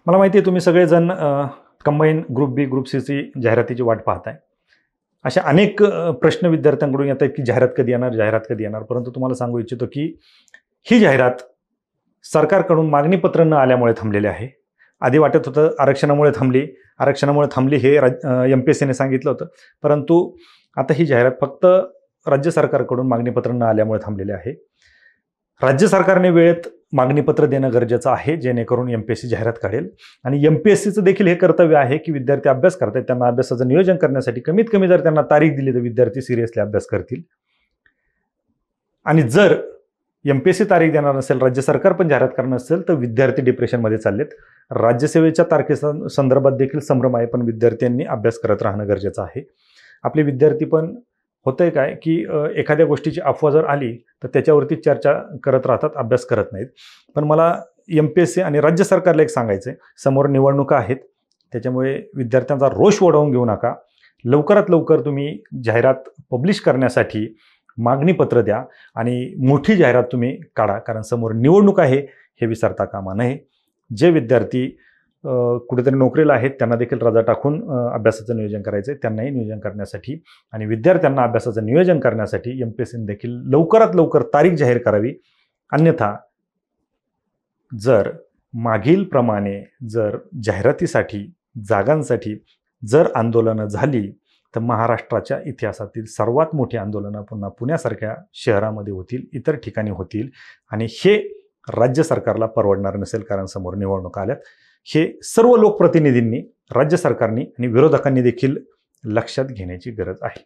मला माहिती आहे तुम्ही सगळेजण कंबाईन ग्रुप बी, ग्रुप सीची जाहिरातीची वाट पाहताय. अशा अनेक प्रश्न विद्यार्थ्यांकडून येत आहेत की जाहिरात कधी येणार, जाहिरात कधी येणार. परंतु तुम्हाला सांगू इच्छितो की ही जाहिरात सरकारकडून मागणीपत्र न आल्यामुळे थांबलेली आहे. आधी वाटत होतं आरक्षणामुळे थांबली हे MPSCने सांगितलं होतं. परंतु आता ही जाहिरात फक्त राज्य सरकारकडून मागणीपत्र न आल्यामुळे थांबलेली आहे. राज्य सरकारने वेळेत मागणीपत्र देणं गरजेचं आहे, जेणेकरून MPSC जाहिरात काढेल. आणि MPSCचं देखील हे कर्तव्य आहे की विद्यार्थी अभ्यास करतात, त्यांना अभ्यासाचं नियोजन करण्यासाठी कमीत कमी जर त्यांना तारीख दिली तर विद्यार्थी सिरियसली अभ्यास करतील. आणि जर MPSC तारीख देणार नसेल, राज्य सरकार पण जाहिरात करणार नसेल, तर विद्यार्थी डिप्रेशनमध्ये चाललेत. राज्यसेवेच्या तारखेसंदर्भात देखील संभ्रम आहे, पण विद्यार्थ्यांनी अभ्यास करत राहणं गरजेचं आहे. आपले विद्यार्थी पण होतंय काय की एखाद्या गोष्टीची अफवा जर आली तर त्याच्यावरती चर्चा करत राहतात, अभ्यास करत नाहीत. पण मला MPSC आणि राज्य सरकारला एक सांगायचं आहे, समोर निवडणुका आहेत, त्याच्यामुळे विद्यार्थ्यांचा रोष ओढवून घेऊ नका. लवकरात लवकर तुम्ही जाहिरात पब्लिश करण्यासाठी मागणीपत्र द्या आणि मोठी जाहिरात तुम्ही काढा, कारण समोर निवडणूक आहे हे विसरता कामा नये. जे विद्यार्थी कुठेतरी नोकरीला आहेत त्यांना देखील रजा टाकून अभ्यासाचं नियोजन करायचं आहे. त्यांनाही नियोजन करण्यासाठी आणि विद्यार्थ्यांना अभ्यासाचं नियोजन करण्यासाठी MPSCने देखील लवकरात लवकर तारीख जाहीर करावी. अन्यथा जर मागील प्रमाणे जर जाहिरातीसाठी, जागांसाठी जर आंदोलनं झाली तर महाराष्ट्राच्या इतिहासातील सर्वात मोठी आंदोलनं पुन्हा पुण्यासारख्या शहरामध्ये होतील, इतर ठिकाणी होतील. आणि हे राज्य सरकारला परवडणार नसेल, कारण समोर निवडणुका आल्यात. हे सर्व लोकप्रतिनिधींनी, राज्य सरकारनी आणि विरोधकांनी देखील लक्षात घेण्याची गरज आहे.